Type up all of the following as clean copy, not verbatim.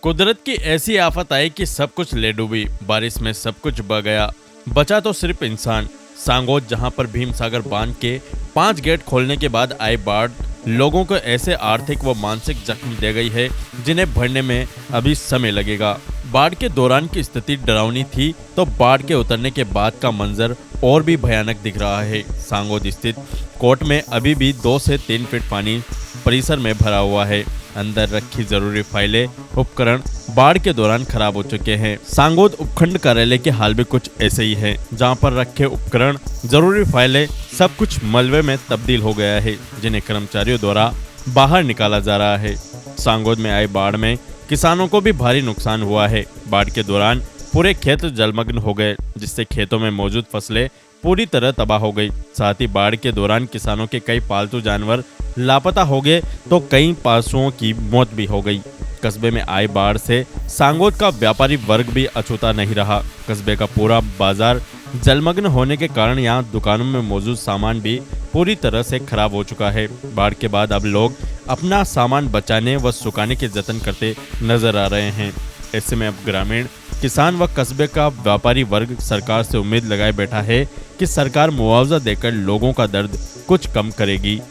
कुदरत की ऐसी आफत आई कि सब कुछ ले डूबी। बारिश में सब कुछ बह गया, बचा तो सिर्फ इंसान। सांगोद, जहां पर भीमसागर बांध के 5 गेट खोलने के बाद आई बाढ़ लोगों को ऐसे आर्थिक व मानसिक जख्म दे गई है जिन्हें भरने में अभी समय लगेगा। बाढ़ के दौरान की स्थिति डरावनी थी तो बाढ़ के उतरने के बाद का मंजर और भी भयानक दिख रहा है। सांगोद स्थित कोर्ट में अभी भी 2 से 3 फीट पानी परिसर में भरा हुआ है। अंदर रखी जरूरी फाइलें, उपकरण बाढ़ के दौरान खराब हो चुके हैं। सांगोद उपखंड कार्यालय के हाल भी कुछ ऐसे ही है, जहां पर रखे उपकरण, जरूरी फाइलें, सब कुछ मलबे में तब्दील हो गया है, जिन्हें कर्मचारियों द्वारा बाहर निकाला जा रहा है। सांगोद में आई बाढ़ में किसानों को भी भारी नुकसान हुआ है। बाढ़ के दौरान पूरे खेत जलमग्न हो गए, जिससे खेतों में मौजूद फसलें पूरी तरह तबाह हो गई। साथ ही बाढ़ के दौरान किसानों के कई पालतू जानवर लापता हो गए तो कई पशुओं की मौत भी हो गई। कस्बे में आई बाढ़ से सांगोद का व्यापारी वर्ग भी अछूता नहीं रहा। कस्बे का पूरा बाजार जलमग्न होने के कारण यहाँ दुकानों में मौजूद सामान भी पूरी तरह से खराब हो चुका है। बाढ़ के बाद अब लोग अपना सामान बचाने व सुखाने के जतन करते नजर आ रहे हैं। ऐसे में अब ग्रामीण, किसान व कस्बे का व्यापारी वर्ग सरकार से उम्मीद लगाए बैठा है कि सरकार मुआवजा देकर लोगों का दर्द कुछ कम करेगी।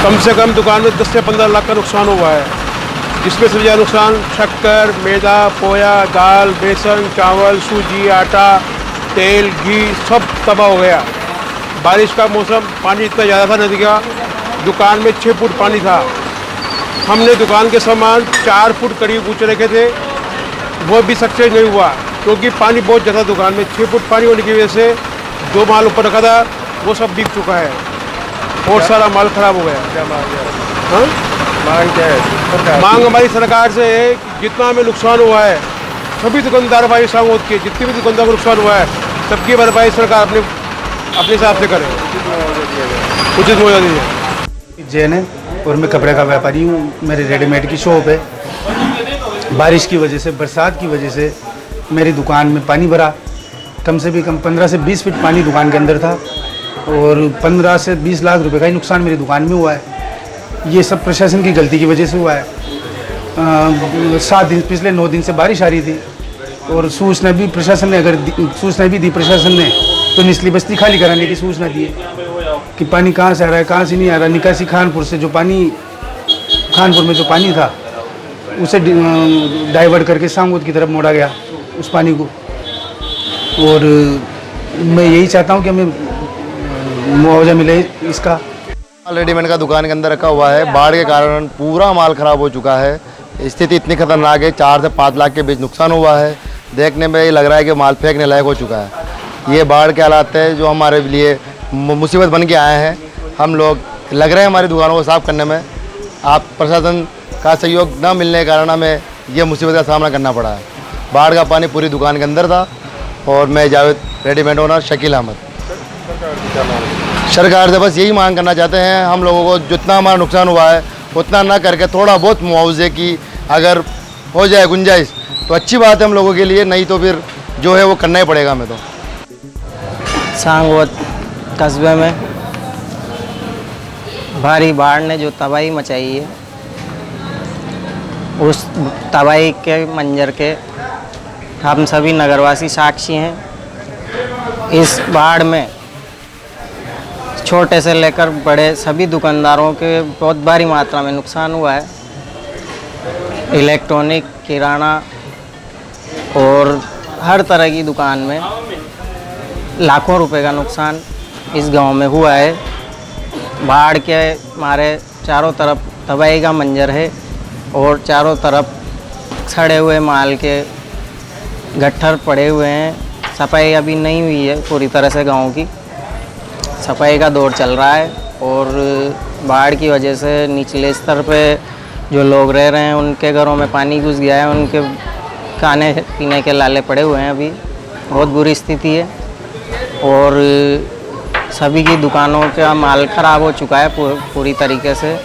कम से कम दुकान में 10 से 15 लाख का नुकसान हुआ है, जिसमें सबसे ज़्यादा नुकसान शक्कर, मैदा, पोया, दाल, बेसन, चावल, सूजी, आटा, तेल, घी सब तबाह हो गया। बारिश का मौसम, पानी इतना ज़्यादा था नदी का, दुकान में 6 फुट पानी था। हमने दुकान के सामान 4 फुट करीब ऊँचे रखे थे, वो भी सक्सेस नहीं हुआ क्योंकि पानी बहुत ज़्यादा दुकान में 6 फुट पानी होने की वजह से जो माल ऊपर रखा था वो सब बिक चुका है और सारा माल खराब हो गया। क्या मांग है? हाँ? मांग क्या है? मांग हमारी सरकार से है कि जितना हमें नुकसान हुआ है, सभी दुकानदार भाई सांगोद के जितने भी दुकानदार को नुकसान हुआ है, सबकी भरपाई सरकार अपने हिसाब से करे, उचित मुआवजा दीजिए। जैन है और मैं कपड़े का व्यापारी हूँ। मेरी रेडीमेड की शॉप है। बारिश की वजह से, बरसात की वजह से मेरी दुकान में पानी भरा। कम से भी कम 15 से 20 फीट पानी दुकान के अंदर था और 15 से 20 लाख रुपए का ही नुकसान मेरी दुकान में हुआ है। ये सब प्रशासन की गलती की वजह से हुआ है। 7 दिन, पिछले 9 दिन से बारिश आ रही थी और सूचना भी प्रशासन ने सूचना भी दी प्रशासन ने, तो निचली बस्ती खाली कराने की सूचना दी है कि पानी कहाँ से आ रहा है, कहाँ से नहीं आ रहा। निकासी खानपुर से जो पानी, खानपुर में जो पानी था उसे डाइवर्ट करके सांगोद की तरफ मोड़ा गया उस पानी को। और मैं यही चाहता हूँ कि हमें मुआवजा मिले इसका। रेडीमेड का दुकान के अंदर रखा हुआ है। बाढ़ के कारण पूरा माल खराब हो चुका है। स्थिति इतनी खतरनाक है, 4 से 5 लाख के बीच नुकसान हुआ है। देखने में ये लग रहा है कि माल फेंकने लायक हो चुका है। ये बाढ़ के हालात है जो हमारे लिए मुसीबत बन के आए हैं। हम लोग लग रहे हैं हमारी दुकानों को साफ करने में। आप प्रशासन का सहयोग न मिलने के कारण हमें यह मुसीबत का सामना करना पड़ा है। बाढ़ का पानी पूरी दुकान के अंदर था। और मैं जावेद, रेडीमेड ओनर शकील अहमद। सरकार से बस यही मांग करना चाहते हैं, हम लोगों को जितना हमारा नुकसान हुआ है उतना ना करके थोड़ा बहुत मुआवजे की अगर हो जाए गुंजाइश तो अच्छी बात है हम लोगों के लिए, नहीं तो फिर जो है वो करना ही पड़ेगा हमें। तो सांगोद कस्बे में भारी बाढ़ ने जो तबाही मचाई है, उस तबाही के मंजर के हम सभी नगरवासी साक्षी हैं। इस बाढ़ में छोटे से लेकर बड़े सभी दुकानदारों के बहुत भारी मात्रा में नुकसान हुआ है। इलेक्ट्रॉनिक, किराना और हर तरह की दुकान में लाखों रुपए का नुकसान इस गांव में हुआ है। बाढ़ के मारे चारों तरफ तबाही का मंजर है और चारों तरफ सड़े हुए माल के गट्ठर पड़े हुए हैं। सफाई अभी नहीं हुई है पूरी तरह से, गांव की सफाई का दौर चल रहा है। और बाढ़ की वजह से निचले स्तर पे जो लोग रह रहे हैं उनके घरों में पानी घुस गया है, उनके खाने पीने के लाले पड़े हुए हैं। अभी बहुत बुरी स्थिति है और सभी की दुकानों का माल ख़राब हो चुका है पूरी तरीके से।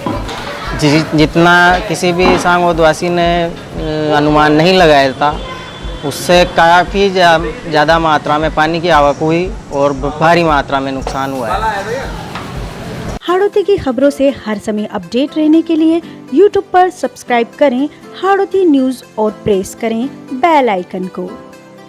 जितना किसी भी सांगोदवासी ने अनुमान नहीं लगाया था, उससे काफ़ी ज़्यादा मात्रा में पानी की आवक हुई और भारी मात्रा में नुकसान हुआ है। How हाड़ौती की खबरों से हर समय अपडेट रहने के लिए YouTube पर सब्सक्राइब करें हाड़ौती न्यूज़ और प्रेस करें बेल आइकन को।